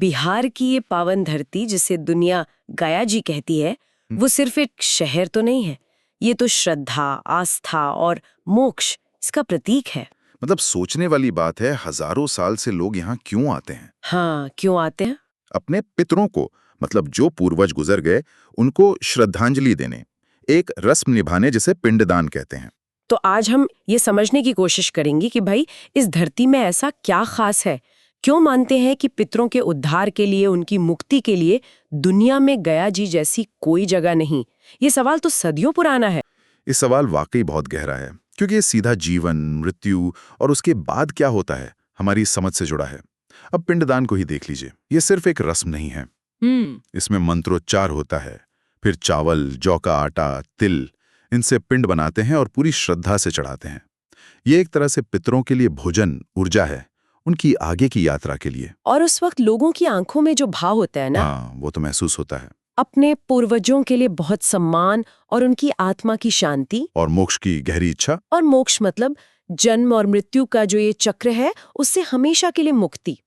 बिहार की ये पावन धरती जिसे दुनिया गया जी कहती है, वो सिर्फ एक शहर तो नहीं है। ये तो श्रद्धा, आस्था और मोक्ष इसका प्रतीक है। मतलब सोचने वाली बात है, हजारों साल से लोग यहाँ क्यों आते हैं? हाँ, क्यों आते हैं? अपने पितरों को, मतलब जो पूर्वज गुजर गए, उनको श्रद्धांजलि देने, एक रस्म निभाने जिसे पिंडदान कहते हैं। तो आज हम ये समझने की कोशिश करेंगे कि भाई इस धरती में ऐसा क्या खास है, क्यों मानते हैं कि पितरों के उद्धार के लिए, उनकी मुक्ति के लिए दुनिया में गया जी जैसी कोई जगह नहीं। ये सवाल तो सदियों पुराना है। इस सवाल वाकई बहुत गहरा है, क्योंकि ये सीधा जीवन, मृत्यु और उसके बाद क्या होता है हमारी समझ से जुड़ा है। अब पिंडदान को ही देख लीजिए, ये सिर्फ एक रस्म नहीं है। इसमें मंत्रोच्चार होता है, फिर चावल, जौ का आटा, तिल, इनसे पिंड बनाते हैं और पूरी श्रद्धा से चढ़ाते हैं। ये एक तरह से पितरों के लिए भोजन, ऊर्जा है, उनकी आगे की यात्रा के लिए। और उस वक्त लोगों की आंखों में जो भाव होता है ना, हाँ, वो तो महसूस होता है। अपने पूर्वजों के लिए बहुत सम्मान और उनकी आत्मा की शांति और मोक्ष की गहरी इच्छा। और मोक्ष मतलब जन्म और मृत्यु का जो ये चक्र है, उससे हमेशा के लिए मुक्ति।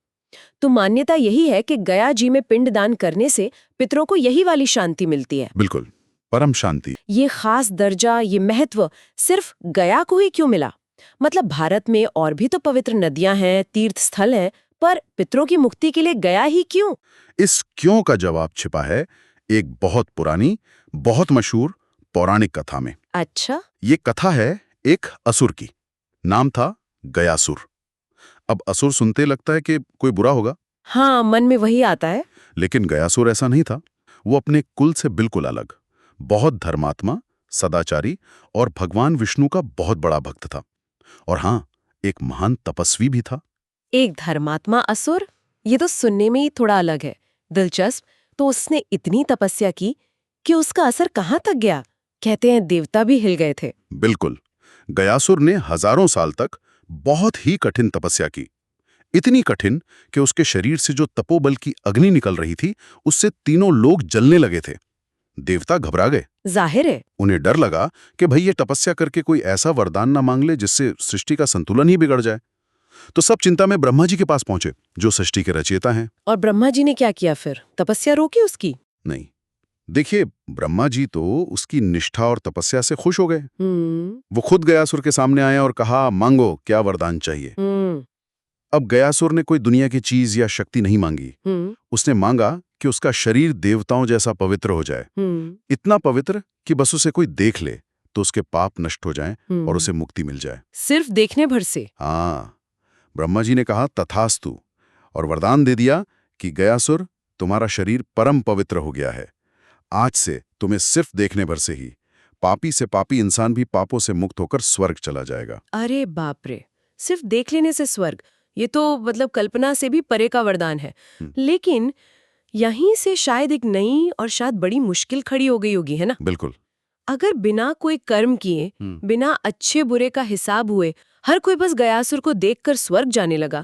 तो मान्यता यही है कि गया जी में पिंडदान करने से पितरों को यही वाली शांति मिलती है। बिल्कुल, परम शांति। ये खास दर्जा, ये महत्व सिर्फ गया को ही क्यों मिला? मतलब भारत में और भी तो पवित्र नदियां हैं, तीर्थ स्थल हैं, पर पितरों की मुक्ति के लिए गया ही क्यों? इस क्यों का जवाब छिपा है एक बहुत पुरानी, बहुत मशहूर पौराणिक कथा में। अच्छा, ये कथा है एक असुर की। नाम था गयासुर। अब असुर सुनते लगता है कि कोई बुरा होगा। हाँ, मन में वही आता है। लेकिन गयासुर ऐसा नहीं था। वो अपने कुल से बिल्कुल अलग, बहुत धर्मात्मा, सदाचारी और भगवान विष्णु का बहुत बड़ा भक्त था। और हाँ, एक महान तपस्वी भी था। एक धर्मात्मा असुर, ये तो सुनने में ही थोड़ा अलग है। दिलचस्प। तो उसने इतनी तपस्या की कि उसका असर कहाँ तक गया? कहते हैं देवता भी हिल गए थे। बिल्कुल, गयासुर ने हजारों साल तक बहुत ही कठिन तपस्या की। इतनी कठिन कि उसके शरीर से जो तपोबल की अग्नि निकल रही थी, उससे तीनों लोग जलने लगे थे। देवता घबरा गए। जाहिर है। उन्हें डर लगा कि भाई ये तपस्या करके कोई ऐसा वरदान ना मांग ले जिससे सृष्टि का संतुलन ही बिगड़ जाए। तो सब चिंता में ब्रह्मा जी के पास पहुंचे, जो सृष्टि के रचयिता हैं। और ब्रह्मा जी ने क्या किया फिर? तपस्या रोकी उसकी? नहीं, देखिए, ब्रह्मा जी तो उसकी निष्ठा और तपस्या से खुश हो गए। वो खुद गयासुर के सामने आए और कहा, मांगो, क्या वरदान चाहिए। अब गयासुर ने कोई दुनिया की चीज या शक्ति नहीं मांगी। उसने मांगा कि उसका शरीर देवताओं जैसा पवित्र हो जाए। इतना पवित्र कि बस उसे कोई देख ले तो उसके पाप नष्ट हो जाएं और उसे मुक्ति मिल जाए। सिर्फ देखने भर से? हाँ, ब्रह्मा जी ने कहा तथास्तु और वरदान दे दिया कि गयासुर, तुम्हारा शरीर परम पवित्र हो गया है। आज से तुम्हें सिर्फ देखने भर से ही पापी से पापी इंसान भी पापों से मुक्त होकर स्वर्ग चला जाएगा। अरे बाप रे, सिर्फ देख लेने से स्वर्ग, ये तो मतलब कल्पना से भी परे का वरदान है। लेकिन यहीं से शायद एक नई और शायद बड़ी मुश्किल खड़ी हो गई होगी, है ना? बिल्कुल। अगर बिना कोई कर्म किए, बिना अच्छे बुरे का हिसाब हुए, हर कोई बस गयासुर को देखकर स्वर्ग जाने लगा,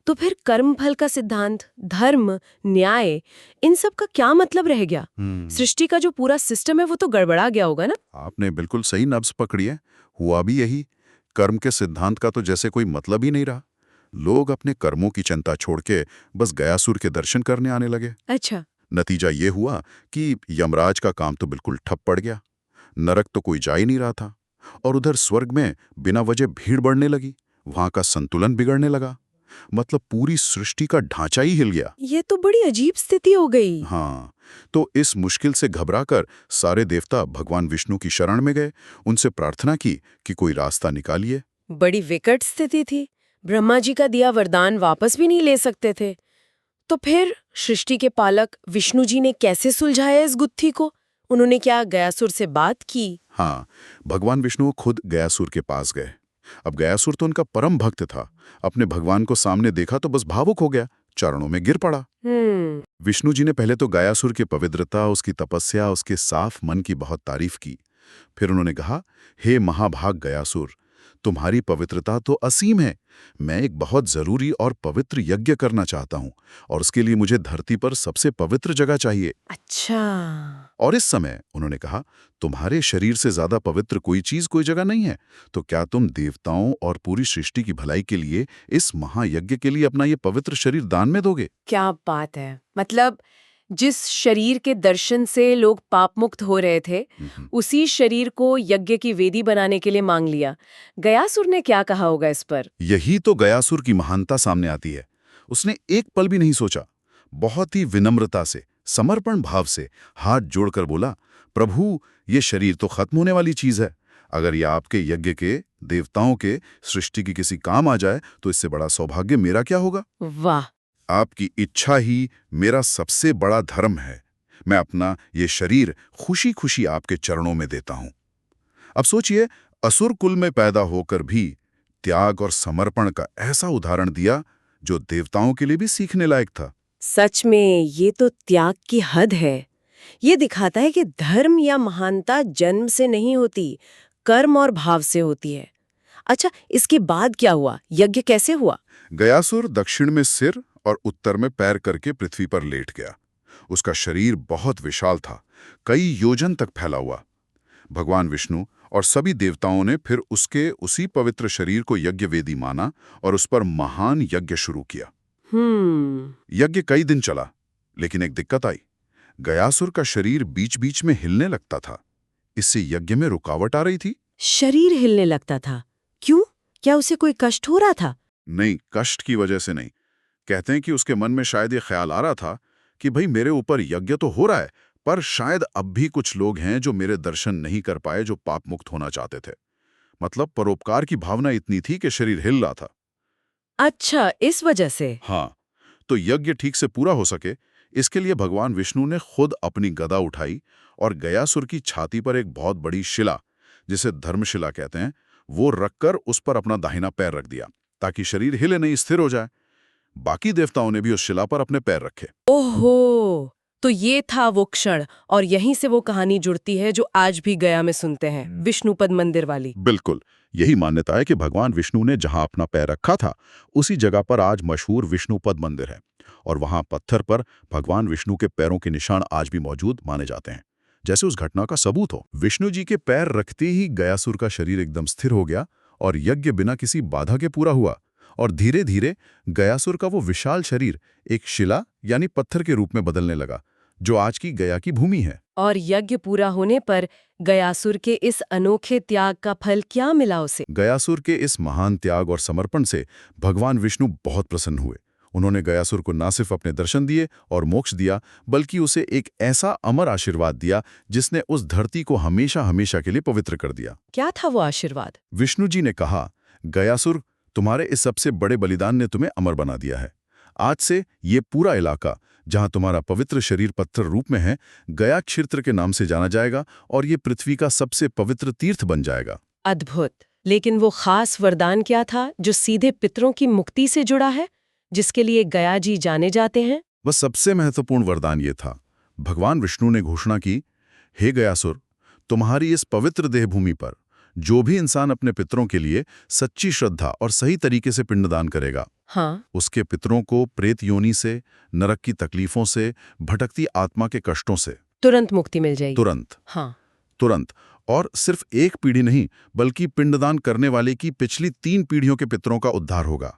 तो फिर कर्म फल का सिद्धांत, धर्म, न्याय, इन सब का क्या मतलब रह गया? सृष्टि का जो पूरा सिस्टम है वो तो गड़बड़ा गया होगा ना? आपने बिल्कुल सही नब्ज पकड़ी है। हुआ भी यही। कर्म के सिद्धांत का तो जैसे कोई मतलब ही नहीं रहा। लोग अपने कर्मों की चिंता छोड़ के बस गयासुर के दर्शन करने आने लगे। अच्छा। नतीजा ये हुआ कि यमराज का काम तो बिल्कुल ठप पड़ गया। नरक तो कोई जा ही नहीं रहा था, और उधर स्वर्ग में बिना वजह भीड़ बढ़ने लगी। वहां का संतुलन बिगड़ने लगा। मतलब पूरी सृष्टि का ढांचा ही हिल गया। ये तो बड़ी अजीब स्थिति हो गई। हाँ, तो इस मुश्किल से घबराकर सारे देवता भगवान विष्णु की शरण में गए। उनसे प्रार्थना की कि कोई रास्ता निकालिए। बड़ी विकट स्थिति थी। ब्रह्मा जी का दिया वरदान वापस भी नहीं ले सकते थे। तो फिर सृष्टि के पालक विष्णु जी ने कैसे सुलझाया इस गुत्थी को? उन्होंने क्या गयासुर से बात की? हाँ, भगवान विष्णु खुद गयासुर के पास गए। अब गयासुर तो उनका परम भक्त था। अपने भगवान को सामने देखा तो बस भावुक हो गया, चरणों में गिर पड़ा। विष्णु जी ने पहले तो गयासुर की पवित्रता, उसकी तपस्या, उसके साफ मन की बहुत तारीफ की। फिर उन्होंने कहा, हे महाभाग गयासुर, तुम्हारी पवित्रता तो असीम है। मैं एक बहुत जरूरी और पवित्र यज्ञ करना चाहता हूँ और उसके लिए मुझे धरती पर सबसे पवित्र जगह चाहिए। अच्छा। और इस समय उन्होंने कहा, तुम्हारे शरीर से ज्यादा पवित्र कोई चीज, कोई जगह नहीं है। तो क्या तुम देवताओं और पूरी सृष्टि की भलाई के लिए इस महायज्ञ के लिए अपना ये पवित्र शरीर दान में दोगे? क्या बात है। मतलब जिस शरीर के दर्शन से लोग पाप मुक्त हो रहे थे, उसी शरीर को यज्ञ की वेदी बनाने के लिए मांग लिया। गयासुर ने क्या कहा होगा इस पर? यही तो गयासुर की महानता सामने आती है। उसने एक पल भी नहीं सोचा। बहुत ही विनम्रता से, समर्पण भाव से हाथ जोड़कर बोला, प्रभु, ये शरीर तो खत्म होने वाली चीज है। अगर ये आपके यज्ञ के, देवताओं के, सृष्टि की किसी काम आ जाए तो इससे बड़ा सौभाग्य मेरा क्या होगा? वाह। आपकी इच्छा ही मेरा सबसे बड़ा धर्म है। मैं अपना ये शरीर खुशी खुशी आपके चरणों में देता हूं। अब सोचिए, असुर कुल में पैदा होकर भी त्याग और समर्पण का ऐसा उदाहरण दिया जो देवताओं के लिए भी सीखने लायक था। सच में ये तो त्याग की हद है। ये दिखाता है कि धर्म या महानता जन्म से नहीं होती, कर्म और भाव से होती है। अच्छा, इसके बाद क्या हुआ? यज्ञ कैसे हुआ? गयासुर दक्षिण में सिर और उत्तर में पैर करके पृथ्वी पर लेट गया। उसका शरीर बहुत विशाल था, कई योजन तक फैला हुआ। भगवान विष्णु और सभी देवताओं ने फिर उसके उसी पवित्र शरीर को यज्ञ वेदी माना और उस पर महान यज्ञ शुरू किया। यज्ञ कई दिन चला, लेकिन एक दिक्कत आई। गयासुर का शरीर बीच बीच में हिलने लगता था। इससे यज्ञ में रुकावट आ रही थी। शरीर हिलने लगता था? क्यों? क्या उसे कोई कष्ट हो रहा था? नहीं, कष्ट की वजह से नहीं। कहते हैं कि उसके मन में शायद ये ख्याल आ रहा था कि भाई, मेरे ऊपर यज्ञ तो हो रहा है, पर शायद अब भी कुछ लोग हैं जो मेरे दर्शन नहीं कर पाए, जो पाप मुक्त होना चाहते थे। मतलब परोपकार की भावना इतनी थी कि शरीर हिल रहा था। अच्छा, इस वजह से? हाँ, तो यज्ञ ठीक से पूरा हो सके, इसके लिए भगवान विष्णु ने खुद अपनी गदा उठाई और गयासुर की छाती पर एक बहुत बड़ी शिला, जिसे धर्मशिला कहते हैं, वो रखकर उस पर अपना दाहिना पैर रख दिया ताकि शरीर हिले नहीं, स्थिर हो जाए। बाकी देवताओं ने भी उस शिला पर अपने पैर रखे। ओहो, तो ये था वो क्षण, और यहीं से वो कहानी जुड़ती है जो आज भी गया में सुनते हैं, विष्णुपद मंदिर वाली। बिल्कुल, यही मान्यता है कि भगवान विष्णु ने जहां अपना पैर रखा था, उसी जगह पर आज मशहूर विष्णुपद मंदिर है, और वहां पत्थर पर भगवान विष्णु के पैरों के निशान आज भी मौजूद माने जाते हैं, जैसे उस घटना का सबूत हो। विष्णु जी के पैर रखते ही गयासुर का शरीर एकदम स्थिर हो गया और यज्ञ बिना किसी बाधा के पूरा हुआ, और धीरे धीरे गयासुर का वो विशाल शरीर एक शिला यानी पत्थर के रूप में बदलने लगा, जो आज की गया की भूमि है। और यज्ञ पूरा होने पर गयासुर के इस अनोखे त्याग का फल क्या मिला उसे? गयासुर के इस महान त्याग और समर्पण से भगवान विष्णु बहुत प्रसन्न हुए। उन्होंने गयासुर को न सिर्फ अपने दर्शन दिए और मोक्ष दिया, बल्कि उसे एक ऐसा अमर आशीर्वाद दिया जिसने उस धरती को हमेशा हमेशा के लिए पवित्र कर दिया। क्या था वो आशीर्वाद? विष्णु जी ने कहा, गयासुर, तुम्हारे इस सबसे बड़े बलिदान ने तुम्हें अमर बना दिया है। आज से ये पूरा इलाका, जहां तुम्हारा पवित्र शरीर पत्थर रूप में है, गया क्षेत्र के नाम से जाना जाएगा और ये पृथ्वी का सबसे पवित्र तीर्थ बन जाएगा। अद्भुत। लेकिन वो खास वरदान क्या था जो सीधे पितरों की मुक्ति से जुड़ा है, जिसके लिए गया जी जाने जाते हैं? वह सबसे महत्वपूर्ण वरदान ये था। भगवान विष्णु ने घोषणा की, हे गयासुर, तुम्हारी इस पवित्र देहभूमि पर जो भी इंसान अपने पितरों के लिए सच्ची श्रद्धा और सही तरीके से पिंडदान करेगा, हाँ, उसके पितरों को प्रेत योनि से, नरक की तकलीफों से, भटकती आत्मा के कष्टों से तुरंत मुक्ति मिल जाएगी। तुरंत, हाँ, तुरंत। और सिर्फ एक पीढ़ी नहीं, बल्कि पिंडदान करने वाले की पिछली 3 पीढ़ियों के पितरों का उद्धार होगा।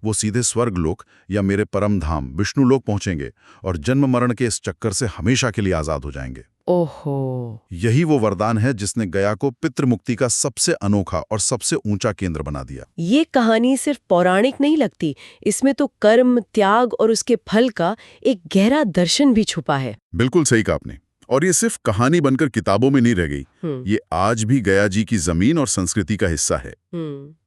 वो सीधे स्वर्गलोक या मेरे परम धाम विष्णुलोक पहुंचेंगे और जन्म मरण के इस चक्कर से हमेशा के लिए आजाद हो जाएंगे। ओहो, यही वो वरदान है जिसने गया को पितृमुक्ति का सबसे अनोखा और सबसे ऊंचा केंद्र बना दिया। ये कहानी सिर्फ पौराणिक नहीं लगती, इसमें तो कर्म, त्याग और उसके फल का एक गहरा दर्शन भी छुपा है। बिल्कुल सही कहा आपने। और ये सिर्फ कहानी बनकर किताबों में नहीं रह गई, ये आज भी गया जी की जमीन और संस्कृति का हिस्सा है।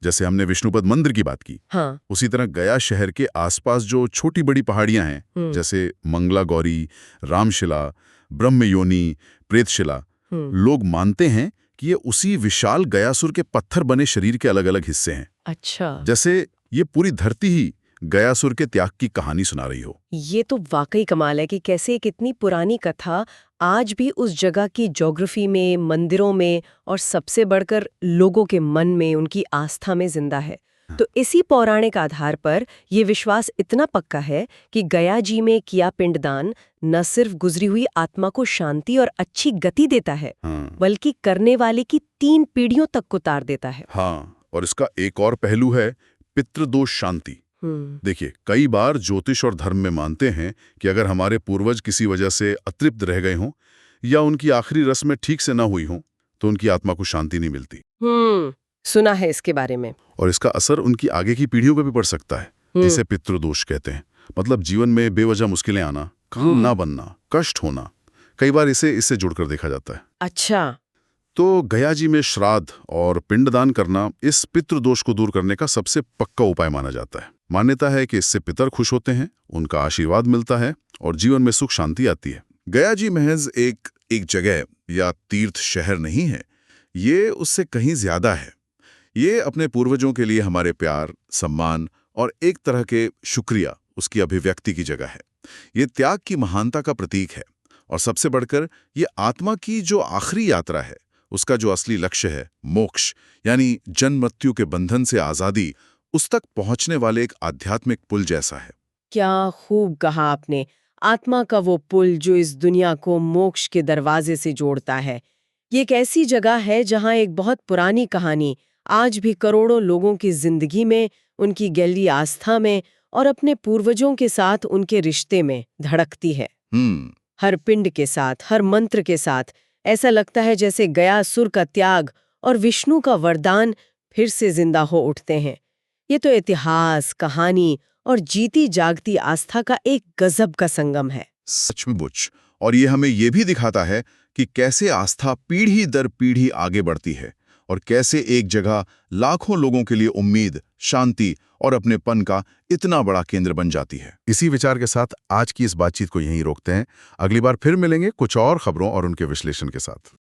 जैसे हमने विष्णुपद मंदिर की बात की, हाँ, उसी तरह गया शहर के आसपास जो छोटी बड़ी पहाड़ियां हैं, जैसे मंगला गौरी, रामशिला, ब्रह्मयोनि, प्रेतशिला, लोग मानते हैं कि ये उसी विशाल गयासुर के पत्थर बने शरीर के अलग अलग हिस्से हैं। अच्छा, जैसे ये पूरी धरती ही गयासुर के त्याग की कहानी सुना रही हो। ये तो वाकई कमाल है कि कैसे एक इतनी पुरानी कथा आज भी उस जगह की ज्योग्राफी में, मंदिरों में और सबसे बढ़कर लोगों के मन में, उनकी आस्था में जिंदा है। तो इसी पौराणिक आधार पर ये विश्वास इतना पक्का है कि गया जी में किया पिंडदान न सिर्फ गुजरी हुई आत्मा को शांति और अच्छी गति देता है, बल्कि करने वाले की 3 पीढ़ियों तक को तार देता है। हाँ, और इसका एक और पहलू है पितृदोष शांति। देखिए, कई बार ज्योतिष और धर्म में मानते हैं कि अगर हमारे पूर्वज किसी वजह से अतृप्त रह गए हों या उनकी आखिरी रस्में ठीक से ना हुई हों, तो उनकी आत्मा को शांति नहीं मिलती। सुना है इसके बारे में। और इसका असर उनकी आगे की पीढ़ियों पर भी पड़ सकता है। इसे पितृदोष कहते हैं। मतलब जीवन में बेवजह मुश्किलें आना, काम ना बनना, कष्ट होना, कई बार इससे जुड़कर देखा जाता है। अच्छा। तो गया जी में श्राद्ध और पिंडदान करना इस पितृदोष को दूर करने का सबसे पक्का उपाय माना जाता है। मान्यता है कि इससे पितर खुश होते हैं, उनका आशीर्वाद मिलता है और जीवन में सुख शांति आती है। गया जी महज एक जगह या तीर्थ शहर नहीं है, ये उससे कहीं ज्यादा है। ये अपने पूर्वजों के लिए हमारे प्यार, सम्मान और एक तरह के शुक्रिया, उसकी अभिव्यक्ति की जगह है। ये त्याग की महानता का प्रतीक है और सबसे बढ़कर ये आत्मा की जो आखिरी यात्रा है, उसका जो असली लक्ष्य है, मोक्ष यानी जन्म मृत्यु के बंधन से आजादी, उस तक पहुंचने वाले एक आध्यात्मिक पुल जैसा है। क्या खूब कहा आपने। आत्मा का वो पुल जो इस दुनिया को मोक्ष के दरवाजे से जोड़ता है। ये एक ऐसी जगह है जहां एक बहुत पुरानी कहानी आज भी करोड़ों लोगों की जिंदगी में, उनकी गहरी आस्था में और अपने पूर्वजों के साथ उनके रिश्ते में धड़कती है। हर पिंड के साथ, हर मंत्र के साथ ऐसा लगता है जैसे गयासुर का त्याग और विष्णु का वरदान फिर से जिंदा हो उठते हैं। ये तो इतिहास, कहानी और जीती जागती आस्था का एक गजब का संगम है। सचमुच। और ये हमें ये भी दिखाता है कि कैसे आस्था पीढ़ी दर पीढ़ी आगे बढ़ती है और कैसे एक जगह लाखों लोगों के लिए उम्मीद, शांति और अपनेपन का इतना बड़ा केंद्र बन जाती है। इसी विचार के साथ आज की इस बातचीत को यहीं रोकते हैं। अगली बार फिर मिलेंगे कुछ और खबरों और उनके विश्लेषण के साथ।